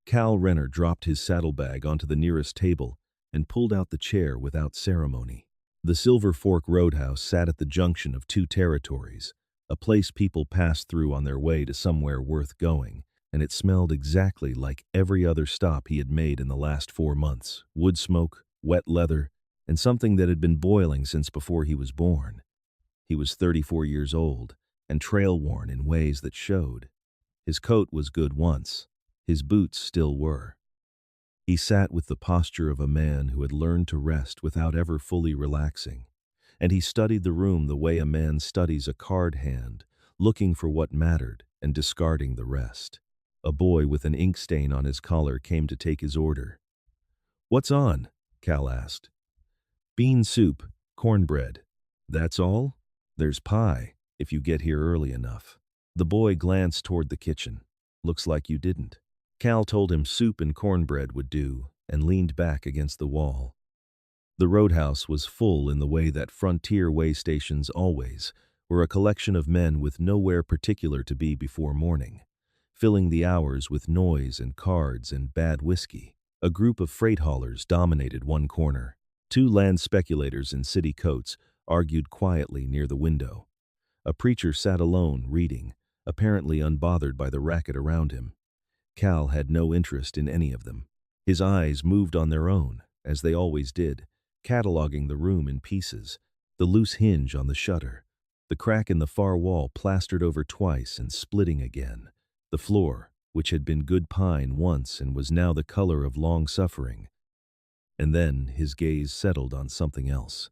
Cal Renner dropped his saddlebag onto the nearest table and pulled out the chair without ceremony. The Silver Fork Roadhouse sat at the junction of two territories, a place people passed through on their way to somewhere worth going, and it smelled exactly like every other stop he had made in the last 4 months: wood smoke, wet leather, and something that had been boiling since before he was born. He was 34 years old and trail-worn in ways that showed. His coat was good once. His boots still were. He sat with the posture of a man who had learned to rest without ever fully relaxing, and he studied the room the way a man studies a card hand, looking for what mattered and discarding the rest. A boy with an ink stain on his collar came to take his order. "What's on?" Cal asked. "Bean soup, cornbread. That's all? There's pie, if you get here early enough." The boy glanced toward the kitchen. "Looks like you didn't." Cal told him soup and cornbread would do and leaned back against the wall. The roadhouse was full in the way that frontier way stations always were, a collection of men with nowhere particular to be before morning, filling the hours with noise and cards and bad whiskey. A group of freight haulers dominated one corner. 2 land speculators in city coats argued quietly near the window. A preacher sat alone reading, apparently unbothered by the racket around him. Cal had no interest in any of them. His eyes moved on their own, as they always did, cataloging the room in pieces: the loose hinge on the shutter, the crack in the far wall plastered over twice and splitting again, the floor, which had been good pine once and was now the color of long suffering. And then his gaze settled on something else.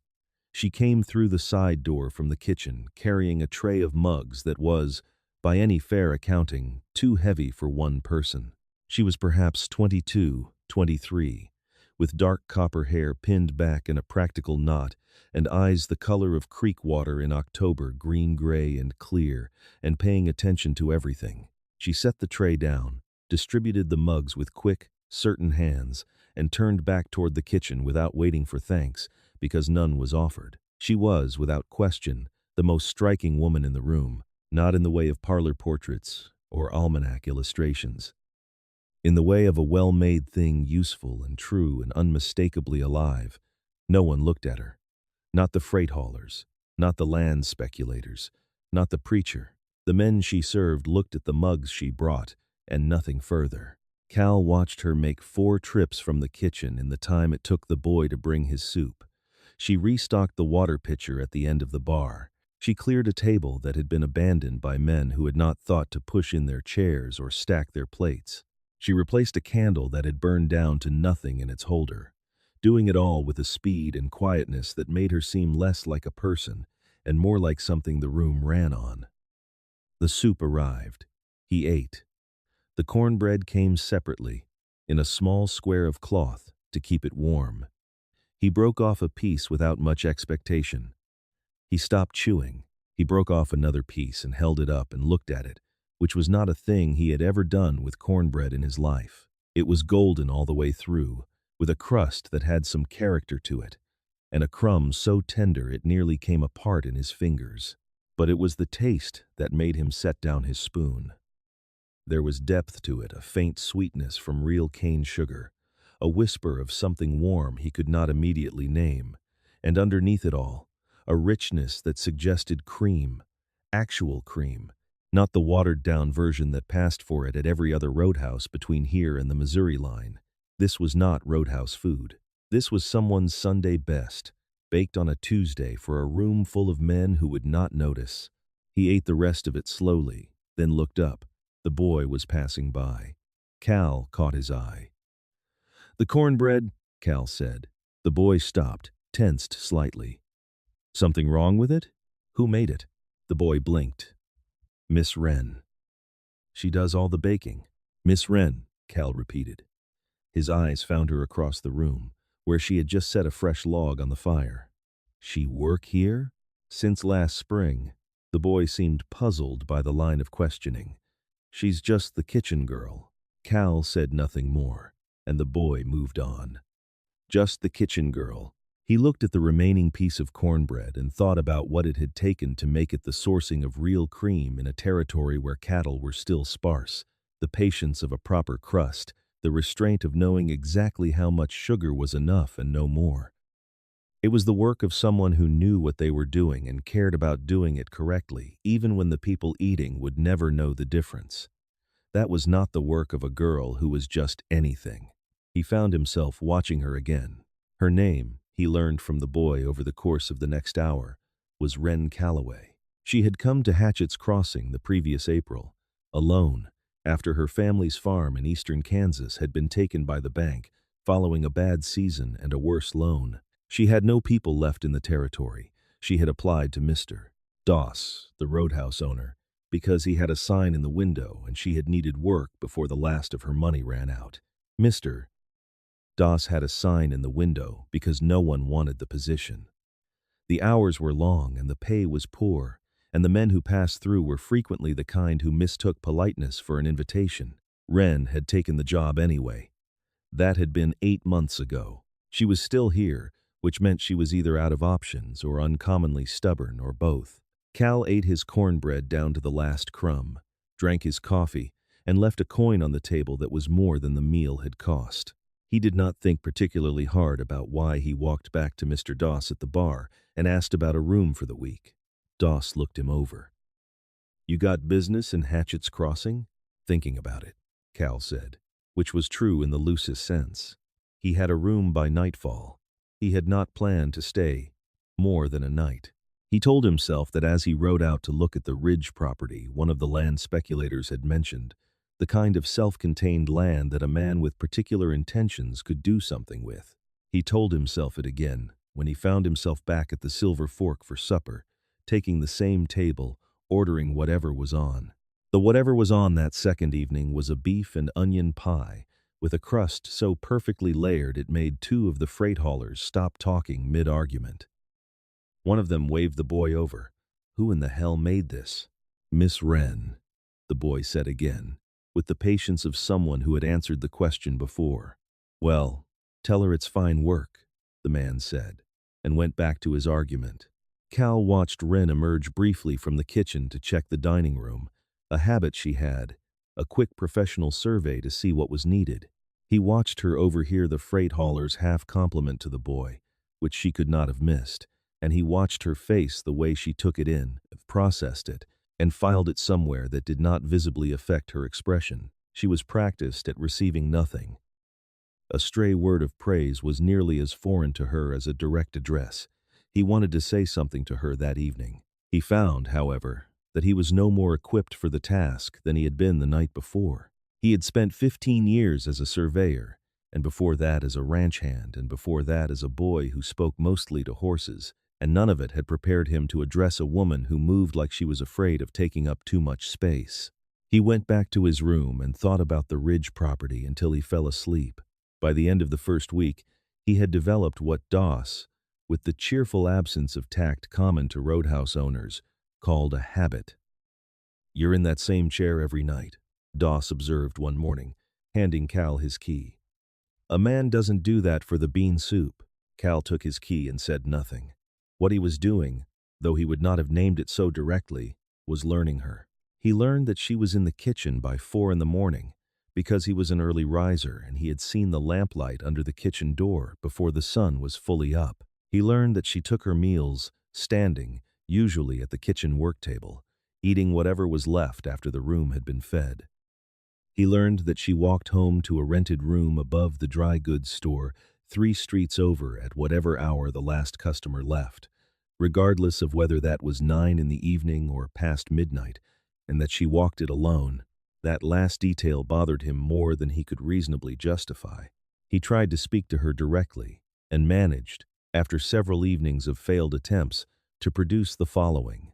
She came through the side door from the kitchen, carrying a tray of mugs that was, by any fair accounting, too heavy for one person. She was perhaps 22, 23, with dark copper hair pinned back in a practical knot and eyes the color of creek water in October, green-gray and clear, and paying attention to everything. She set the tray down, distributed the mugs with quick, certain hands, and turned back toward the kitchen without waiting for thanks, because none was offered. She was, without question, the most striking woman in the room, not in the way of parlor portraits or almanac illustrations. In the way of a well-made thing, useful and true and unmistakably alive. No one looked at her. Not the freight haulers, not the land speculators, not the preacher. The men she served looked at the mugs she brought, and nothing further. Cal watched her make 4 trips from the kitchen in the time it took the boy to bring his soup. She restocked the water pitcher at the end of the bar. She cleared a table that had been abandoned by men who had not thought to push in their chairs or stack their plates. She replaced a candle that had burned down to nothing in its holder, doing it all with a speed and quietness that made her seem less like a person and more like something the room ran on. The soup arrived. He ate. The cornbread came separately, in a small square of cloth to keep it warm. He broke off a piece without much expectation. He stopped chewing. He broke off another piece and held it up and looked at it, which was not a thing he had ever done with cornbread in his life. It was golden all the way through, with a crust that had some character to it, and a crumb so tender it nearly came apart in his fingers. But it was the taste that made him set down his spoon. There was depth to it, a faint sweetness from real cane sugar, a whisper of something warm he could not immediately name, and underneath it all, a richness that suggested cream, actual cream, not the watered-down version that passed for it at every other roadhouse between here and the Missouri line. This was not roadhouse food. This was someone's Sunday best, baked on a Tuesday for a room full of men who would not notice. He ate the rest of it slowly, then looked up. The boy was passing by. Cal caught his eye. "The cornbread," Cal said. The boy stopped, tensed slightly. "Something wrong with it? Who made it?" The boy blinked. "Miss Wren. She does all the baking." "Miss Wren," Cal repeated. His eyes found her across the room, where she had just set a fresh log on the fire. "She work here?" "Since last spring." The boy seemed puzzled by the line of questioning. "She's just the kitchen girl." Cal said nothing more, and the boy moved on. Just the kitchen girl. He looked at the remaining piece of cornbread and thought about what it had taken to make it the sourcing of real cream in a territory where cattle were still sparse, the patience of a proper crust, the restraint of knowing exactly how much sugar was enough and no more. It was the work of someone who knew what they were doing and cared about doing it correctly, even when the people eating would never know the difference. That was not the work of a girl who was just anything. He found himself watching her again. Her name, he learned from the boy over the course of the next hour, was Wren Calloway. She had come to Hatchett's Crossing the previous April, alone, after her family's farm in eastern Kansas had been taken by the bank, following a bad season and a worse loan. She had no people left in the territory. She had applied to Mr. Doss, the roadhouse owner, because he had a sign in the window and she had needed work before the last of her money ran out. Mr. Doss had a sign in the window because no one wanted the position. The hours were long and the pay was poor, and the men who passed through were frequently the kind who mistook politeness for an invitation. Wren had taken the job anyway. That had been 8 months ago. She was still here, which meant she was either out of options or uncommonly stubborn or both. Cal ate his cornbread down to the last crumb, drank his coffee, and left a coin on the table that was more than the meal had cost. He did not think particularly hard about why he walked back to Mr. Doss at the bar and asked about a room for the week. Doss looked him over. "You got business in Hatchett's Crossing?" "Thinking about it," Cal said, which was true in the loosest sense. He had a room by nightfall. He had not planned to stay more than a night. He told himself that as he rode out to look at the Ridge property one of the land speculators had mentioned, the kind of self-contained land that a man with particular intentions could do something with. He told himself it again when he found himself back at the Silver Fork for supper, taking the same table, ordering whatever was on. The whatever was on that second evening was a beef and onion pie, with a crust so perfectly layered it made 2 of the freight haulers stop talking mid-argument. One of them waved the boy over. "Who in the hell made this?" "Miss Wren," the boy said again, with the patience of someone who had answered the question before. "Well, tell her it's fine work," the man said, and went back to his argument. Cal watched Wren emerge briefly from the kitchen to check the dining room, a habit she had, a quick professional survey to see what was needed. He watched her overhear the freight hauler's half-compliment to the boy, which she could not have missed, and he watched her face the way she took it in, processed it, and filed it somewhere that did not visibly affect her expression. She was practiced at receiving nothing. A stray word of praise was nearly as foreign to her as a direct address. He wanted to say something to her that evening. He found, however, that he was no more equipped for the task than he had been the night before. He had spent 15 years as a surveyor, and before that as a ranch hand, and before that as a boy who spoke mostly to horses, and none of it had prepared him to address a woman who moved like she was afraid of taking up too much space. He went back to his room and thought about the Ridge property until he fell asleep. By the end of the first week, he had developed what Doss, with the cheerful absence of tact common to roadhouse owners, called a habit. "You're in that same chair every night," Doss observed one morning, handing Cal his key. "A man doesn't do that for the bean soup." Cal took his key and said nothing. What he was doing, though he would not have named it so directly, was learning her. He learned that she was in the kitchen by 4 in the morning, because he was an early riser and he had seen the lamplight under the kitchen door before the sun was fully up. He learned that she took her meals, standing, usually at the kitchen work table, eating whatever was left after the room had been fed. He learned that she walked home to a rented room above the dry goods store 3 streets over at whatever hour the last customer left, regardless of whether that was 9 in the evening or past midnight, and that she walked it alone. That last detail bothered him more than he could reasonably justify. He tried to speak to her directly, and managed, after several evenings of failed attempts, to produce the following: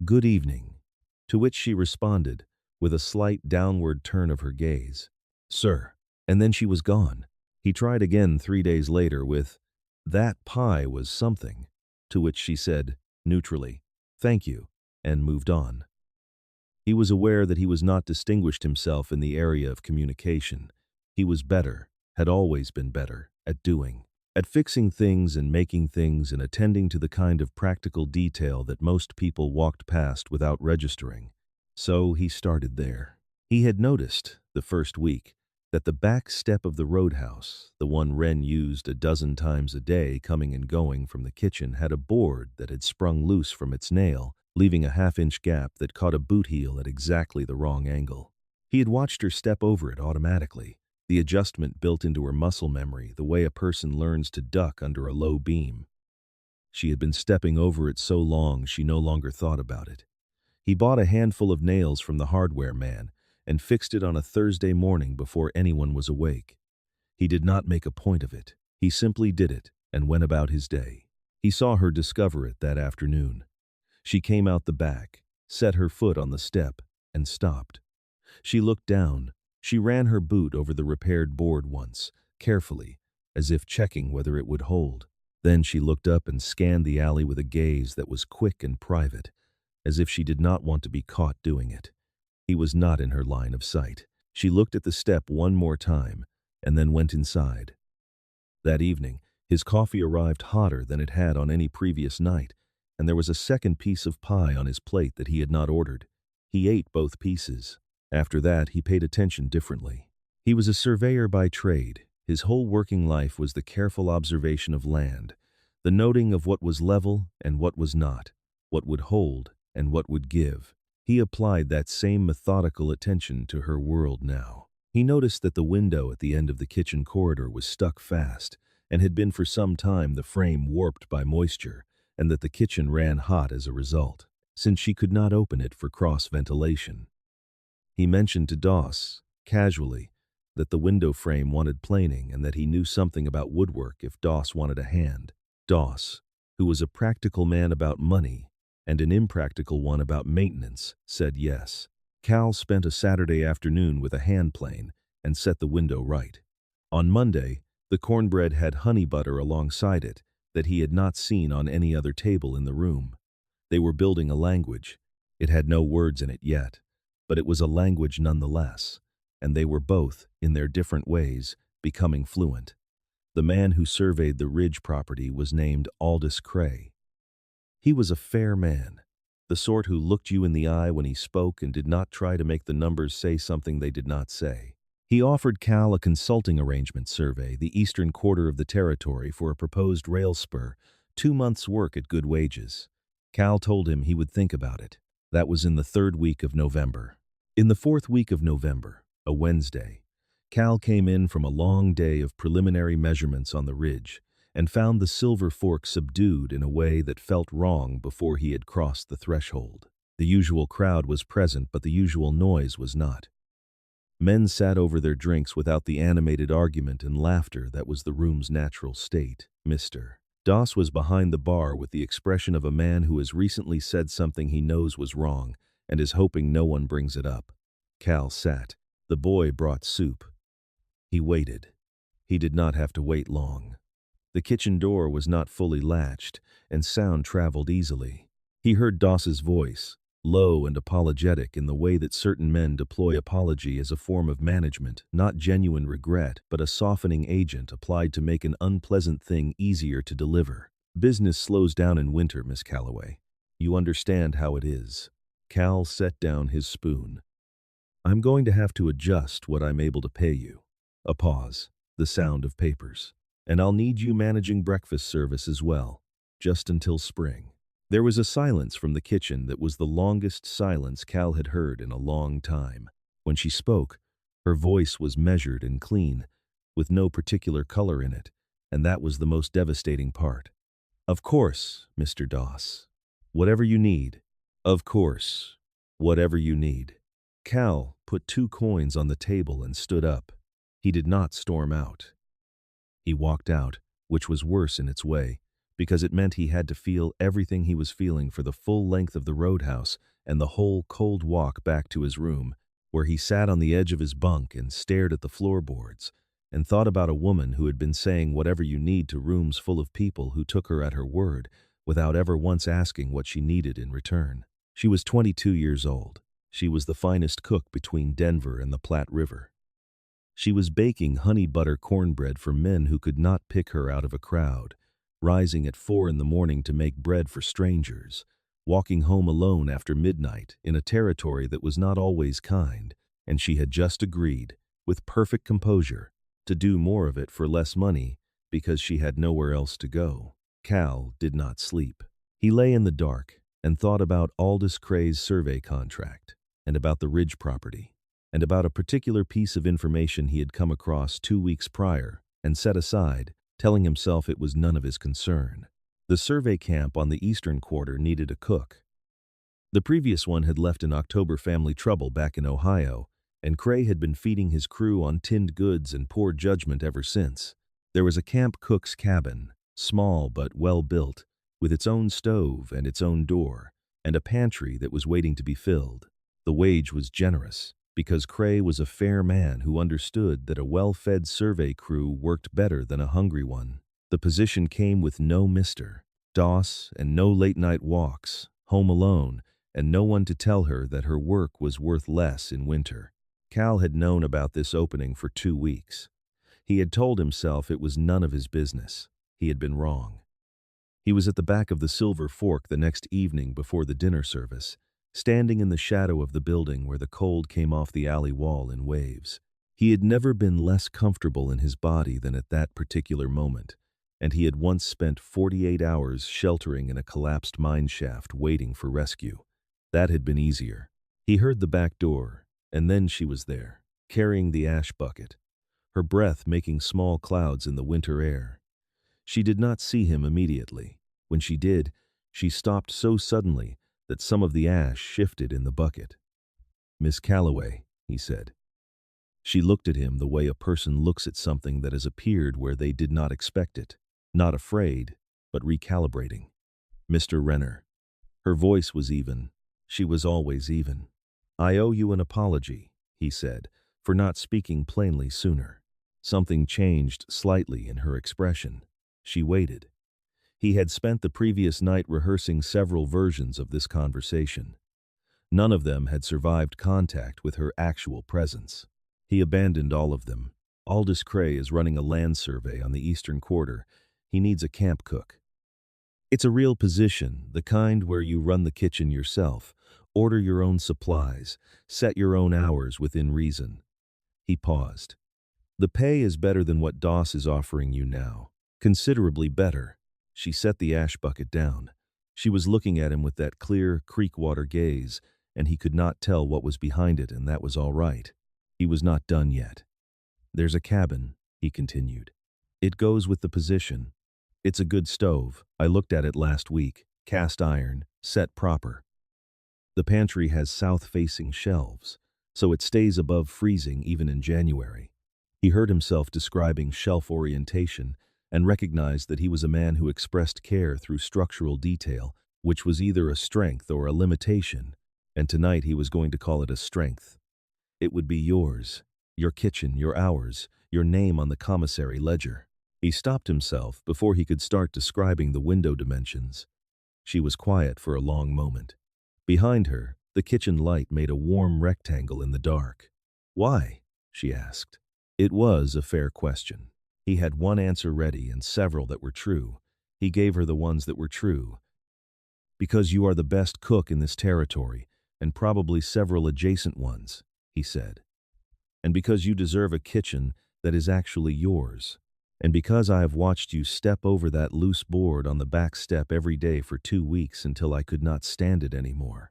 "Good evening," to which she responded, with a slight downward turn of her gaze, "Sir," and then she was gone. He tried again 3 days later with, "That pie was something," to which she said, neutrally, "Thank you," and moved on. He was aware that he was not distinguished himself in the area of communication. He was better, had always been better, at doing, at fixing things and making things and attending to the kind of practical detail that most people walked past without registering. So he started there. He had noticed, the first week, that the back step of the roadhouse, the one Wren used a dozen times a day coming and going from the kitchen, had a board that had sprung loose from its nail, leaving a half-inch gap that caught a boot heel at exactly the wrong angle. He had watched her step over it automatically, the adjustment built into her muscle memory, the way a person learns to duck under a low beam. She had been stepping over it so long she no longer thought about it. He bought a handful of nails from the hardware man and fixed it on a Thursday morning before anyone was awake. He did not make a point of it. He simply did it and went about his day. He saw her discover it that afternoon. She came out the back, set her foot on the step, and stopped. She looked down. She ran her boot over the repaired board once, carefully, as if checking whether it would hold. Then she looked up and scanned the alley with a gaze that was quick and private, as if she did not want to be caught doing it. He was not in her line of sight. She looked at the step one more time, and then went inside. That evening, his coffee arrived hotter than it had on any previous night, and there was a second piece of pie on his plate that he had not ordered. He ate both pieces. After that, he paid attention differently. He was a surveyor by trade. His whole working life was the careful observation of land, the noting of what was level and what was not, what would hold and what would give. He applied that same methodical attention to her world now. He noticed that the window at the end of the kitchen corridor was stuck fast and had been for some time, the frame warped by moisture, and that the kitchen ran hot as a result, since she could not open it for cross-ventilation. He mentioned to Doss, casually, that the window frame wanted planing and that he knew something about woodwork if Doss wanted a hand. Doss, who was a practical man about money and an impractical one about maintenance, said yes. Cal spent a Saturday afternoon with a hand plane and set the window right. On Monday, the cornbread had honey butter alongside it that he had not seen on any other table in the room. They were building a language. It had no words in it yet, but it was a language nonetheless, and they were both, in their different ways, becoming fluent. The man who surveyed the Ridge property was named Aldous Cray. He was a fair man, the sort who looked you in the eye when he spoke and did not try to make the numbers say something they did not say. He offered Cal a consulting arrangement survey, the eastern quarter of the territory, for a proposed rail spur, 2 months' work at good wages. Cal told him he would think about it. That was in the 3rd week of November. In the 4th week of November, a Wednesday, Cal came in from a long day of preliminary measurements on the ridge and found the Silver Fork subdued in a way that felt wrong before he had crossed the threshold. The usual crowd was present, but the usual noise was not. Men sat over their drinks without the animated argument and laughter that was the room's natural state. Mr. Doss was behind the bar with the expression of a man who has recently said something he knows was wrong and is hoping no one brings it up. Cal sat. The boy brought soup. He waited. He did not have to wait long. The kitchen door was not fully latched, and sound traveled easily. He heard Doss's voice, low and apologetic in the way that certain men deploy apology as a form of management, not genuine regret, but a softening agent applied to make an unpleasant thing easier to deliver. Business slows down in winter, Miss Calloway. You understand how it is. Cal set down his spoon. I'm going to have to adjust what I'm able to pay you. A pause, the sound of papers. And I'll need you managing breakfast service as well, just until spring. There was a silence from the kitchen that was the longest silence Cal had heard in a long time. When she spoke, her voice was measured and clean, with no particular color in it, and that was the most devastating part. Of course, Mr. Doss. Whatever you need. Of course. Whatever you need. Cal put 2 coins on the table and stood up. He did not storm out. He walked out, which was worse in its way, because it meant he had to feel everything he was feeling for the full length of the roadhouse and the whole cold walk back to his room, where he sat on the edge of his bunk and stared at the floorboards and thought about a woman who had been saying whatever you need to rooms full of people who took her at her word without ever once asking what she needed in return. She was 22 years old. She was the finest cook between Denver and the Platte River. She was baking honey butter cornbread for men who could not pick her out of a crowd, rising at 4 in the morning to make bread for strangers, walking home alone after midnight in a territory that was not always kind, and she had just agreed, with perfect composure, to do more of it for less money because she had nowhere else to go. Cal did not sleep. He lay in the dark and thought about Aldous Cray's survey contract, and about the Ridge property, and about a particular piece of information he had come across 2 weeks prior and set aside, telling himself it was none of his concern. The survey camp on the eastern quarter needed a cook. The previous one had left in October family trouble back in Ohio, and Cray had been feeding his crew on tinned goods and poor judgment ever since. There was a camp cook's cabin, small but well-built, with its own stove and its own door, and a pantry that was waiting to be filled. The wage was generous, because Cray was a fair man who understood that a well-fed survey crew worked better than a hungry one. The position came with no Mr. Doss and no late-night walks, home alone, and no one to tell her that her work was worth less in winter. Cal had known about this opening for 2 weeks. He had told himself it was none of his business. He had been wrong. He was at the back of the Silver Fork the next evening before the dinner service, standing in the shadow of the building where the cold came off the alley wall in waves. He had never been less comfortable in his body than at that particular moment, and he had once spent 48 hours sheltering in a collapsed mine shaft waiting for rescue. That had been easier. He heard the back door, and then she was there, carrying the ash bucket, her breath making small clouds in the winter air. She did not see him immediately. When she did, she stopped so suddenly that some of the ash shifted in the bucket. "Miss Calloway," he said. She looked at him the way a person looks at something that has appeared where they did not expect it, not afraid, but recalibrating. "Mr. Renner." Her voice was even. She was always even. "I owe you an apology," he said, "for not speaking plainly sooner." Something changed slightly in her expression. She waited. He had spent the previous night rehearsing several versions of this conversation. None of them had survived contact with her actual presence. He abandoned all of them. "Aldous Cray is running a land survey on the eastern quarter. He needs a camp cook. It's a real position, the kind where you run the kitchen yourself, order your own supplies, set your own hours within reason." He paused. "The pay is better than what Doss is offering you now. Considerably better." She set the ash bucket down. She was looking at him with that clear, creek-water gaze, and he could not tell what was behind it, and that was all right. He was not done yet. "There's a cabin," he continued. "It goes with the position. It's a good stove. I looked at it last week. Cast iron, set proper. The pantry has south-facing shelves, so it stays above freezing even in January." He heard himself describing shelf orientation and recognized that he was a man who expressed care through structural detail, which was either a strength or a limitation, and tonight he was going to call it a strength. It would be yours, your kitchen, your hours, your name on the commissary ledger. He stopped himself before he could start describing the window dimensions. She was quiet for a long moment. Behind her, the kitchen light made a warm rectangle in the dark. "Why?" she asked. It was a fair question. He had one answer ready and several that were true. He gave her the ones that were true. "Because you are the best cook in this territory, and probably several adjacent ones," he said. "And because you deserve a kitchen that is actually yours. And because I have watched you step over that loose board on the back step every day for 2 weeks until I could not stand it anymore."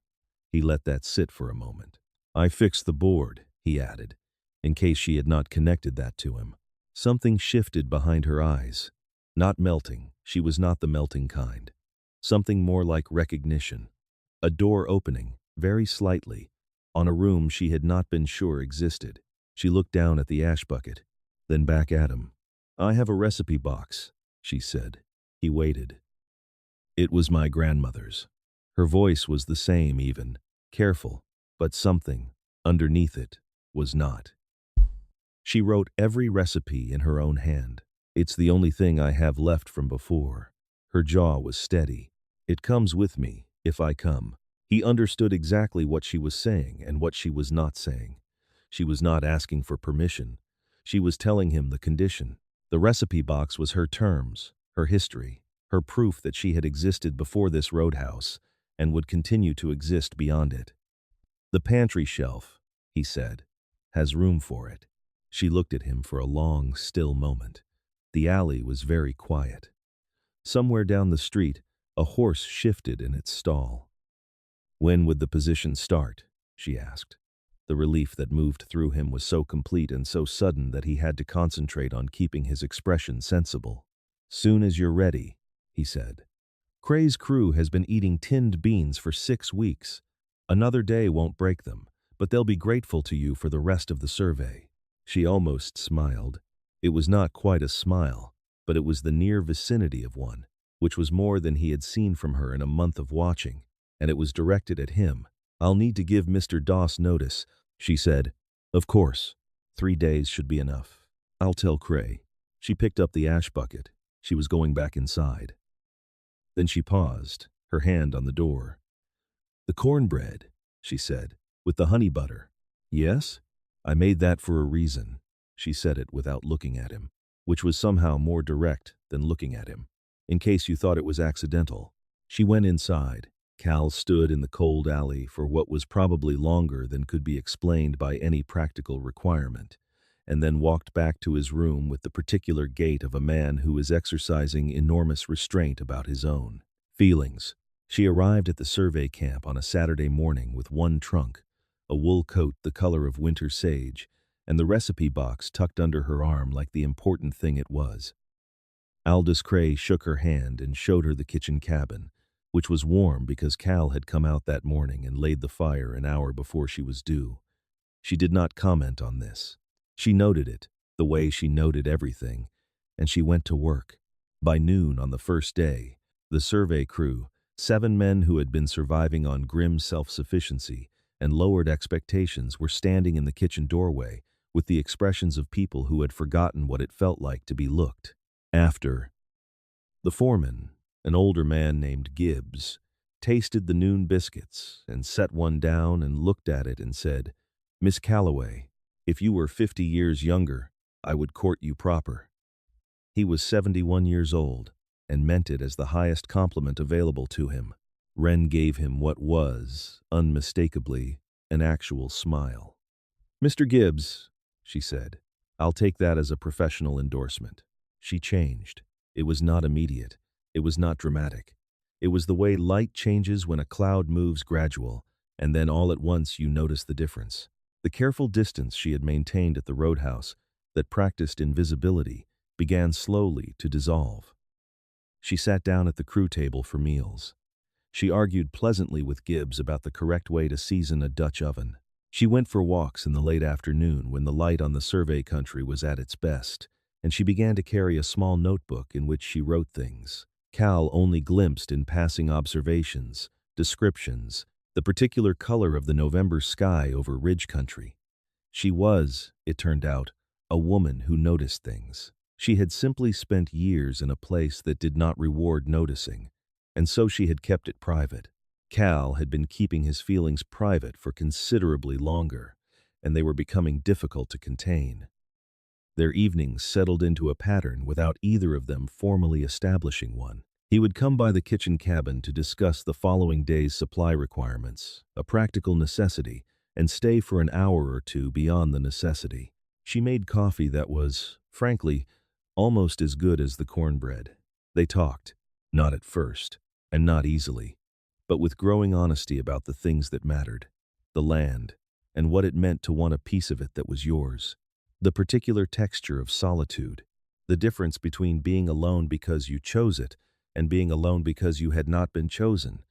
He let that sit for a moment. "I fixed the board," he added, in case she had not connected that to him. Something shifted behind her eyes. Not melting, she was not the melting kind. Something more like recognition. A door opening, very slightly, on a room she had not been sure existed. She looked down at the ash bucket, then back at him. "I have a recipe box," she said. He waited. "It was my grandmother's." Her voice was the same even, careful, but something, underneath it, was not. "She wrote every recipe in her own hand. It's the only thing I have left from before." Her jaw was steady. "It comes with me, if I come." He understood exactly what she was saying and what she was not saying. She was not asking for permission. She was telling him the condition. The recipe box was her terms, her history, her proof that she had existed before this roadhouse and would continue to exist beyond it. "The pantry shelf," he said, "has room for it." She looked at him for a long, still moment. The alley was very quiet. Somewhere down the street, a horse shifted in its stall. "When would the position start?" she asked. The relief that moved through him was so complete and so sudden that he had to concentrate on keeping his expression sensible. "Soon as you're ready," he said. "Cray's crew has been eating tinned beans for 6 weeks. Another day won't break them, but they'll be grateful to you for the rest of the survey." She almost smiled. It was not quite a smile, but it was the near vicinity of one, which was more than he had seen from her in a month of watching, and it was directed at him. "I'll need to give Mr. Doss notice," she said. "Of course. 3 days should be enough. I'll tell Cray." She picked up the ash bucket. She was going back inside. Then she paused, her hand on the door. "The cornbread," she said, "with the honey butter." "Yes? I made that for a reason." She said it without looking at him, which was somehow more direct than looking at him. "In case you thought it was accidental." She went inside. Cal stood in the cold alley for what was probably longer than could be explained by any practical requirement, and then walked back to his room with the particular gait of a man who is exercising enormous restraint about his own feelings. She arrived at the survey camp on a Saturday morning with one trunk, a wool coat the color of winter sage, and the recipe box tucked under her arm like the important thing it was. Aldous Cray shook her hand and showed her the kitchen cabin, which was warm because Cal had come out that morning and laid the fire an hour before she was due. She did not comment on this. She noted it, the way she noted everything, and she went to work. By noon on the first day, the survey crew, 7 men who had been surviving on grim self-sufficiency and lowered expectations, were standing in the kitchen doorway with the expressions of people who had forgotten what it felt like to be looked after. The foreman, an older man named Gibbs, tasted the noon biscuits and set one down and looked at it and said, "Miss Calloway, if you were 50 years younger, I would court you proper." He was 71 years old and meant it as the highest compliment available to him. Wren gave him what was, unmistakably, an actual smile. "Mr. Gibbs," she said, "I'll take that as a professional endorsement." She changed. It was not immediate. It was not dramatic. It was the way light changes when a cloud moves gradual, and then all at once you notice the difference. The careful distance she had maintained at the roadhouse, that practiced invisibility, began slowly to dissolve. She sat down at the crew table for meals. She argued pleasantly with Gibbs about the correct way to season a Dutch oven. She went for walks in the late afternoon when the light on the survey country was at its best, and she began to carry a small notebook in which she wrote things Cal only glimpsed in passing observations, descriptions, the particular color of the November sky over ridge country. She was, it turned out, a woman who noticed things. She had simply spent years in a place that did not reward noticing, and so she had kept it private. Cal had been keeping his feelings private for considerably longer, and they were becoming difficult to contain. Their evenings settled into a pattern without either of them formally establishing one. He would come by the kitchen cabin to discuss the following day's supply requirements, a practical necessity, and stay for an hour or two beyond the necessity. She made coffee that was, frankly, almost as good as the cornbread. They talked, not at first, and not easily, but with growing honesty about the things that mattered, the land, and what it meant to want a piece of it that was yours. The particular texture of solitude, the difference between being alone because you chose it and being alone because you had not been chosen.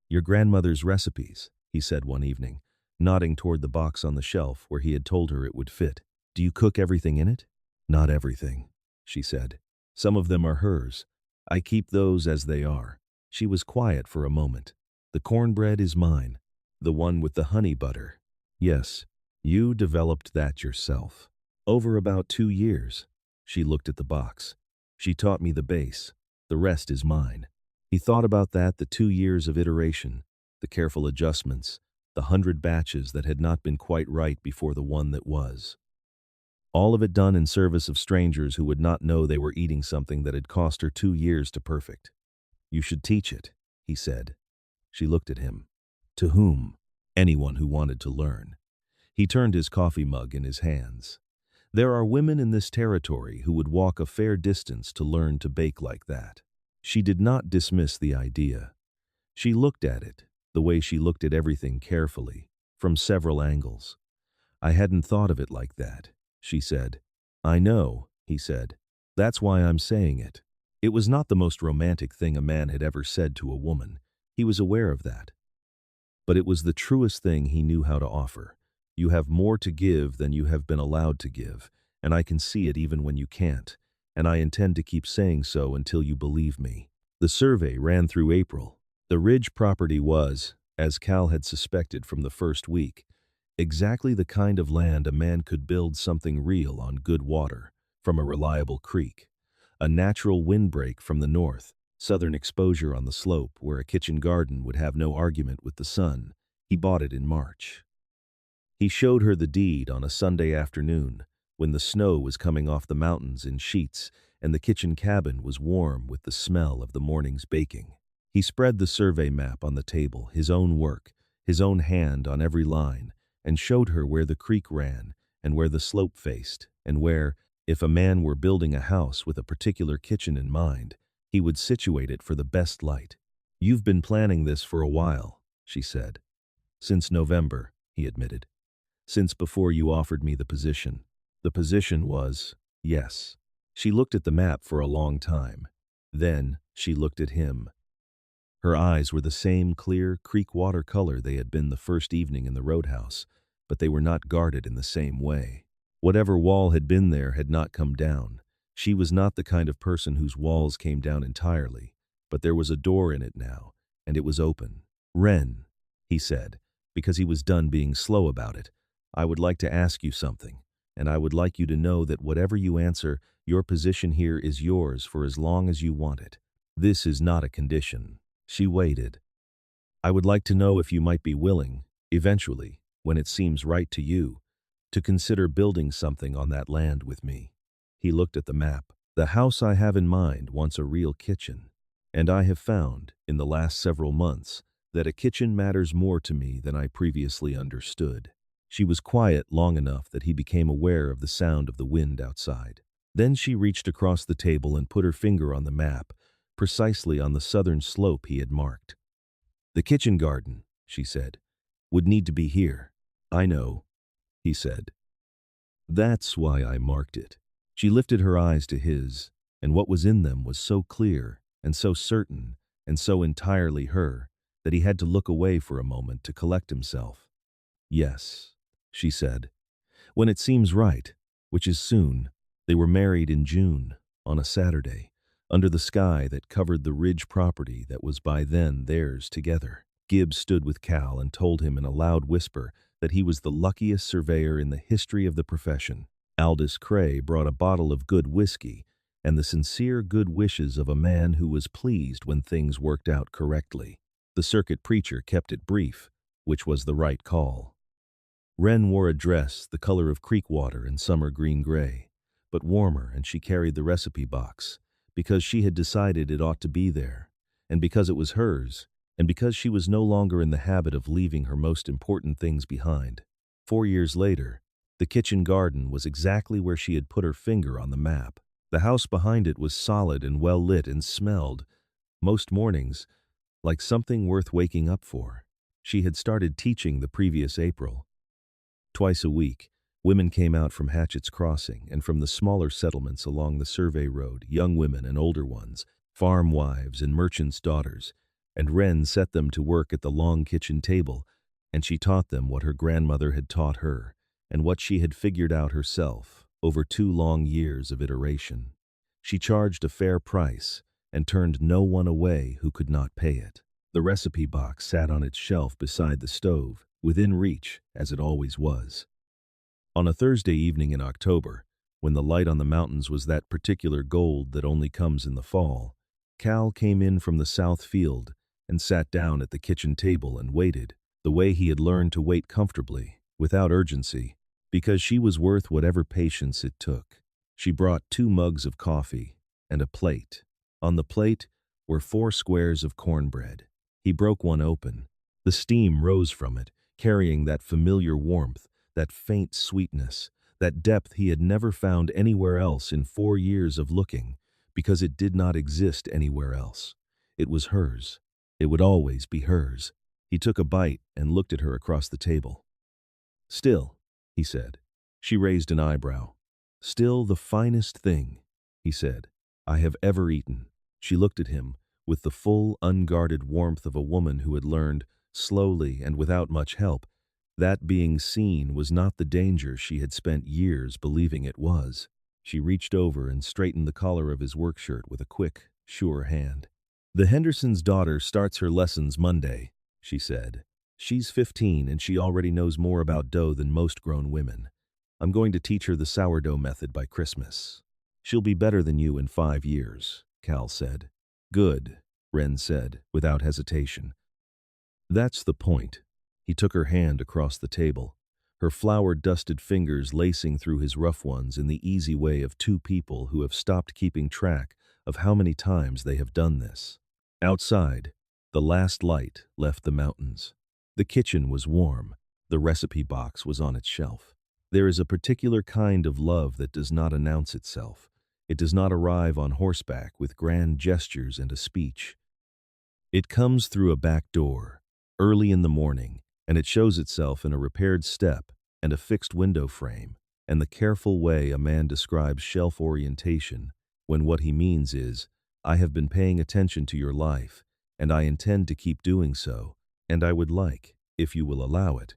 "Your grandmother's recipes," he said one evening, nodding toward the box on the shelf where he had told her it would fit. "Do you cook everything in it?" "Not everything," she said. "Some of them are hers. I keep those as they are." She was quiet for a moment. "The cornbread is mine. The one with the honey butter." "Yes. You developed that yourself. Over about 2 years." She looked at the box. "She taught me the base. The rest is mine." He thought about that, the 2 years of iteration, the careful adjustments, the 100 batches that had not been quite right before the one that was. All of it done in service of strangers who would not know they were eating something that had cost her 2 years to perfect. "You should teach it," he said. She looked at him. To whom? Anyone who wanted to learn. He turned his coffee mug in his hands. There are women in this territory who would walk a fair distance to learn to bake like that. She did not dismiss the idea. She looked at it, the way she looked at everything carefully, from several angles. I hadn't thought of it like that, she said. I know, he said. That's why I'm saying it. It was not the most romantic thing a man had ever said to a woman. He was aware of that. But it was the truest thing he knew how to offer. You have more to give than you have been allowed to give, and I can see it even when you can't, and I intend to keep saying so until you believe me. The survey ran through April. The Ridge property was, as Cal had suspected from the first week, exactly the kind of land a man could build something real on good water, from a reliable creek, a natural windbreak from the north, southern exposure on the slope where a kitchen garden would have no argument with the sun. He bought it in March. He showed her the deed on a Sunday afternoon, when the snow was coming off the mountains in sheets and the kitchen cabin was warm with the smell of the morning's baking. He spread the survey map on the table, his own work, his own hand on every line, and showed her where the creek ran and where the slope faced, and where, if a man were building a house with a particular kitchen in mind, he would situate it for the best light. You've been planning this for a while, she said. Since November, he admitted. Since before you offered me the position. The position was, yes. She looked at the map for a long time. Then she looked at him. Her eyes were the same clear creek water color they had been the first evening in the roadhouse, but they were not guarded in the same way. Whatever wall had been there had not come down. She was not the kind of person whose walls came down entirely, but there was a door in it now, and it was open. Wren, he said, because he was done being slow about it, I would like to ask you something, and I would like you to know that whatever you answer, your position here is yours for as long as you want it. This is not a condition. She waited. I would like to know if you might be willing, eventually, when it seems right to you, to consider building something on that land with me. He looked at the map. The house I have in mind wants a real kitchen, and I have found, in the last several months, that a kitchen matters more to me than I previously understood. She was quiet long enough that he became aware of the sound of the wind outside. Then she reached across the table and put her finger on the map, precisely on the southern slope he had marked. The kitchen garden, she said, would need to be here. I know, he said. That's why I marked it. She lifted her eyes to his, and what was in them was so clear and so certain and so entirely her that he had to look away for a moment to collect himself. Yes, she said. When it seems right, which is soon. They were married in June, on a Saturday, under the sky that covered the Ridge property that was by then theirs together. Gibbs stood with Cal and told him in a loud whisper that he was the luckiest surveyor in the history of the profession. Aldous Cray brought a bottle of good whiskey and the sincere good wishes of a man who was pleased when things worked out correctly. The circuit preacher kept it brief, which was the right call. Wren wore a dress the color of creek water and summer green gray, but warmer, and she carried the recipe box, because she had decided it ought to be there, and because it was hers, and because she was no longer in the habit of leaving her most important things behind. 4 years later, the kitchen garden was exactly where she had put her finger on the map. The house behind it was solid and well lit and smelled, most mornings, like something worth waking up for. She had started teaching the previous April. Twice a week, women came out from Hatchett's Crossing and from the smaller settlements along the survey road, young women and older ones, farm wives and merchants' daughters, and Wren set them to work at the long kitchen table, and she taught them what her grandmother had taught her, and what she had figured out herself over 2 long years of iteration. She charged a fair price and turned no one away who could not pay it. The recipe box sat on its shelf beside the stove, within reach, as it always was. On a Thursday evening in October, when the light on the mountains was that particular gold that only comes in the fall, Cal came in from the south field and sat down at the kitchen table and waited, the way he had learned to wait comfortably, without urgency, because she was worth whatever patience it took. She brought 2 mugs of coffee and a plate. On the plate were 4 squares of cornbread. He broke one open. The steam rose from it, carrying that familiar warmth, that faint sweetness, that depth he had never found anywhere else in 4 years of looking, because it did not exist anywhere else. It was hers. It would always be hers. He took a bite and looked at her across the table. "Still," he said. She raised an eyebrow. "Still the finest thing," he said, "I have ever eaten." She looked at him with the full, unguarded warmth of a woman who had learned, slowly and without much help, that being seen was not the danger she had spent years believing it was. She reached over and straightened the collar of his work shirt with a quick, sure hand. "The Henderson's daughter starts her lessons Monday," she said. "She's 15 and she already knows more about dough than most grown women. I'm going to teach her the sourdough method by Christmas. She'll be better than you in 5 years," Cal said. "Good," Wren said, without hesitation. "That's the point." He took her hand across the table, her flour-dusted fingers lacing through his rough ones in the easy way of two people who have stopped keeping track of how many times they have done this. Outside, the last light left the mountains. The kitchen was warm. The recipe box was on its shelf. There is a particular kind of love that does not announce itself. It does not arrive on horseback with grand gestures and a speech. It comes through a back door, early in the morning, and it shows itself in a repaired step and a fixed window frame, and the careful way a man describes shelf orientation, when what he means is, "I have been paying attention to your life, and I intend to keep doing so, and I would like, if you will allow it,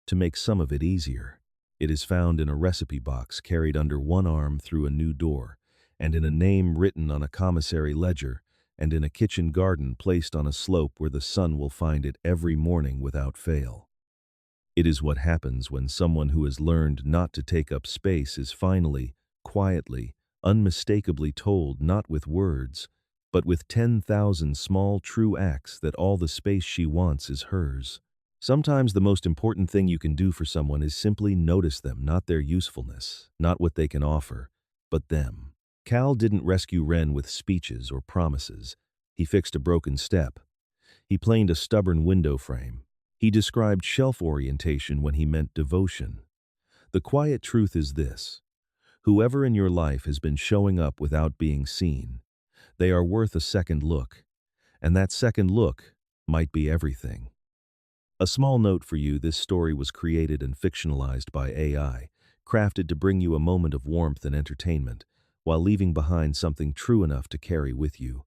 to make some of it easier." It is found in a recipe box carried under one arm through a new door, and in a name written on a commissary ledger, and in a kitchen garden placed on a slope where the sun will find it every morning without fail. It is what happens when someone who has learned not to take up space is finally, quietly, unmistakably told not with words, but with 10,000 small true acts that all the space she wants is hers. Sometimes the most important thing you can do for someone is simply notice them, not their usefulness, not what they can offer, but them. Cal didn't rescue Wren with speeches or promises. He fixed a broken step. He planed a stubborn window frame. He described shelf orientation when he meant devotion. The quiet truth is this: whoever in your life has been showing up without being seen, they are worth a second look, and that second look might be everything. A small note for you: this story was created and fictionalized by AI, crafted to bring you a moment of warmth and entertainment, while leaving behind something true enough to carry with you.